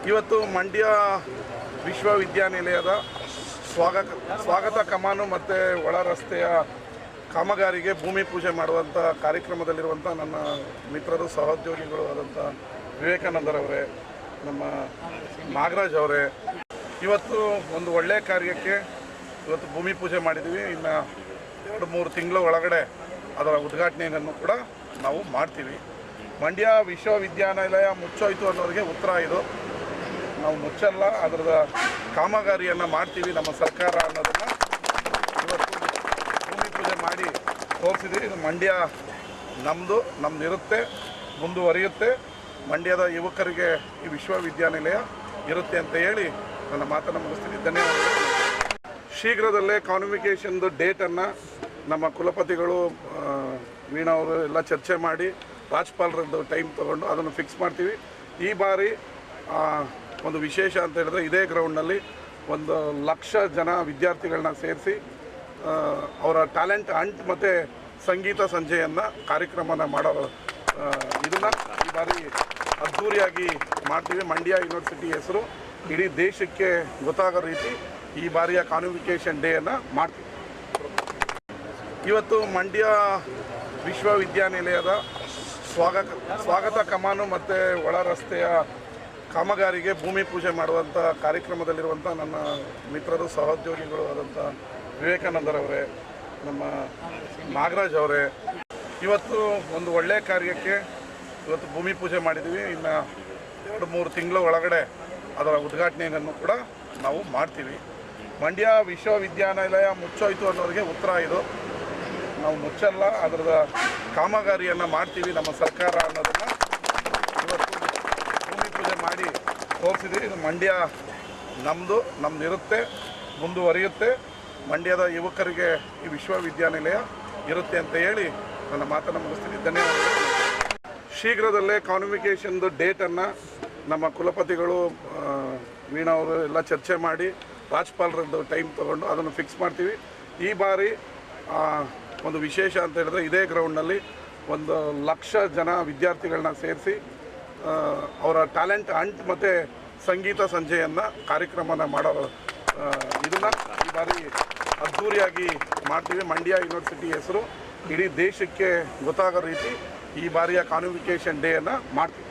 ಇವತ್ತು ಮಂಡ್ಯ ವಿಶ್ವವಿದ್ಯಾನಿಲಯದ ಸ್ವಾಗತ ಕಮಾನು ಮತ್ತು ಒಳ ರಸ್ತೆಯ ಕಾಮಗಾರಿಗೆ ಭೂಮಿ ಪೂಜೆ ಮಾಡುವಂಥ ಕಾರ್ಯಕ್ರಮದಲ್ಲಿರುವಂಥ ನನ್ನ ಮಿತ್ರರು ಸಹೋದ್ಯೋಗಿಗಳು ಆದಂಥ ವಿವೇಕಾನಂದರವರೇ, ನಮ್ಮ ನಾಗರಾಜ್ ಅವರೇ, ಇವತ್ತು ಒಂದು ಒಳ್ಳೆಯ ಕಾರ್ಯಕ್ಕೆ ಇವತ್ತು ಭೂಮಿ ಪೂಜೆ ಮಾಡಿದ್ದೀವಿ. ಇನ್ನು 2-3 ತಿಂಗಳ ಒಳಗಡೆ ಅದರ ಉದ್ಘಾಟನೆಯನ್ನು ಕೂಡ ನಾವು ಮಾಡ್ತೀವಿ. ಮಂಡ್ಯ ವಿಶ್ವವಿದ್ಯಾನಿಲಯ ಮುಚ್ಚೋಯ್ತು ಅನ್ನೋರಿಗೆ ಉತ್ತರ ಇದು. ನಾವು ಮುಚ್ಚಲ್ಲ, ಅದರದ ಕಾಮಗಾರಿಯನ್ನು ಮಾಡ್ತೀವಿ ನಮ್ಮ ಸರ್ಕಾರ ಅನ್ನೋದನ್ನು ಇವತ್ತು ಭೂಮಿ ಪೂಜೆ ಮಾಡಿ ತೋರಿಸಿದ್ವಿ. ಇದು ಮಂಡ್ಯ ನಮ್ಮದಿರುತ್ತೆ, ಮುಂದುವರಿಯುತ್ತೆ. ಮಂಡ್ಯದ ಯುವಕರಿಗೆ ಈ ವಿಶ್ವವಿದ್ಯಾನಿಲಯ ಇರುತ್ತೆ ಅಂತ ಹೇಳಿ ನನ್ನ ಮಾತನ್ನು ಮುಗಿಸ್ತೀನಿ. ಧನ್ಯವಾದಗಳು. ಶೀಘ್ರದಲ್ಲೇ ಕಾನ್ವಿಕೇಷನ್ದು ಡೇಟನ್ನು ನಮ್ಮ ಕುಲಪತಿಗಳು ವೀಣಾ ಅವರು ಎಲ್ಲ ಚರ್ಚೆ ಮಾಡಿ ರಾಜ್ಪಾಲರದ್ದು ಟೈಮ್ ತೊಗೊಂಡು ಅದನ್ನು ಫಿಕ್ಸ್ ಮಾಡ್ತೀವಿ. ಈ ಬಾರಿ ಒಂದು ವಿಶೇಷ ಅಂತ ಹೇಳಿದ್ರೆ ಇದೇ ಗ್ರೌಂಡ್ನಲ್ಲಿ 1,00,000 ಜನ ವಿದ್ಯಾರ್ಥಿಗಳನ್ನ ಸೇರಿಸಿ ಅವರ ಟ್ಯಾಲೆಂಟ್ ಹಂಟ್ ಮತ್ತು ಸಂಗೀತ ಸಂಜೆಯನ್ನು ಕಾರ್ಯಕ್ರಮನ ಮಾಡೋ ಇದನ್ನು ಈ ಬಾರಿ ಅದ್ಧೂರಿಯಾಗಿ ಮಾಡ್ತೀವಿ. ಮಂಡ್ಯ ಯೂನಿವರ್ಸಿಟಿ ಹೆಸರು ಇಡೀ ದೇಶಕ್ಕೆ ಗೊತ್ತಾಗೋ ರೀತಿ ಈ ಬಾರಿಯ ಕಾನ್ವಿಕೇಷನ್ ಡೇಯನ್ನು ಮಾಡ್ತೀವಿ. ಇವತ್ತು ಮಂಡ್ಯ ವಿಶ್ವವಿದ್ಯಾನಿಲಯದ ಸ್ವಾಗತ ಕಮಾನು ಮತ್ತು ಒಳ ರಸ್ತೆಯ ಕಾಮಗಾರಿಗೆ ಭೂಮಿ ಪೂಜೆ ಮಾಡುವಂಥ ಕಾರ್ಯಕ್ರಮದಲ್ಲಿರುವಂಥ ನನ್ನ ಮಿತ್ರರು ಸಹೋದ್ಯೋಗಿಗಳು ಆದಂಥ ವಿವೇಕಾನಂದರವರೇ, ನಮ್ಮ ನಾಗರಾಜ್ ಅವರೇ, ಇವತ್ತು ಒಂದು ಒಳ್ಳೆಯ ಕಾರ್ಯಕ್ಕೆ ಇವತ್ತು ಭೂಮಿ ಪೂಜೆ ಮಾಡಿದ್ದೀವಿ. ಇನ್ನು 2-3 ತಿಂಗಳ ಒಳಗಡೆ ಅದರ ಉದ್ಘಾಟನೆಯನ್ನು ಕೂಡ ನಾವು ಮಾಡ್ತೀವಿ. ಮಂಡ್ಯ ವಿಶ್ವವಿದ್ಯಾನಿಲಯ ಮುಚ್ಚೋಯ್ತು ಅನ್ನೋರಿಗೆ ಉತ್ತರ ಇದು. ನಾವು ಮುಚ್ಚಲ್ಲ, ಅದರದ ಕಾಮಗಾರಿಯನ್ನು ಮಾಡ್ತೀವಿ ನಮ್ಮ ಸರ್ಕಾರ ಅನ್ನೋದನ್ನು ಇವತ್ತು ಭೂಮಿ ಪೂಜೆ ಮಾಡಿ ತೋರಿಸಿದ್ವಿ. ಇದು ಮಂಡ್ಯ ನಮ್ಮದಿರುತ್ತೆ, ಮುಂದುವರಿಯುತ್ತೆ. ಮಂಡ್ಯದ ಯುವಕರಿಗೆ ಈ ವಿಶ್ವವಿದ್ಯಾನಿಲಯ ಇರುತ್ತೆ ಅಂತ ಹೇಳಿ ನನ್ನ ಮಾತನ್ನು ಮುಗಿಸ್ತೀನಿ. ಧನ್ಯವಾದಗಳು. ಶೀಘ್ರದಲ್ಲೇ ಕಾನ್ವಿಕೇಷನ್ದು ಡೇಟನ್ನು ನಮ್ಮ ಕುಲಪತಿಗಳು ವೀಣಾ ಅವರು ಎಲ್ಲ ಚರ್ಚೆ ಮಾಡಿ ರಾಜ್ಪಾಲರದ್ದು ಟೈಮ್ ತೊಗೊಂಡು ಅದನ್ನು ಫಿಕ್ಸ್ ಮಾಡ್ತೀವಿ. ಈ ಬಾರಿ ಒಂದು ವಿಶೇಷ ಅಂತ ಹೇಳಿದ್ರೆ ಇದೇ ಗ್ರೌಂಡ್ನಲ್ಲಿ 1,00,000 ಜನ ವಿದ್ಯಾರ್ಥಿಗಳನ್ನ ಸೇರಿಸಿ ಅವರ ಟ್ಯಾಲೆಂಟ್ ಹಂಟ್ ಮತ್ತು ಸಂಗೀತ ಸಂಜೆಯನ್ನು ಕಾರ್ಯಕ್ರಮನ ಮಾಡೋ ಇದನ್ನು ಈ ಬಾರಿ ಅದ್ಧೂರಿಯಾಗಿ ಮಾಡ್ತೀವಿ. ಮಂಡ್ಯ ಯೂನಿವರ್ಸಿಟಿ ಹೆಸರು ಇಡೀ ದೇಶಕ್ಕೆ ಗೊತ್ತಾಗೋ ರೀತಿ ಈ ಬಾರಿಯ ಕಾನ್ವಿಕೇಷನ್ ಡೇಯನ್ನು ಮಾಡ್ತೀವಿ.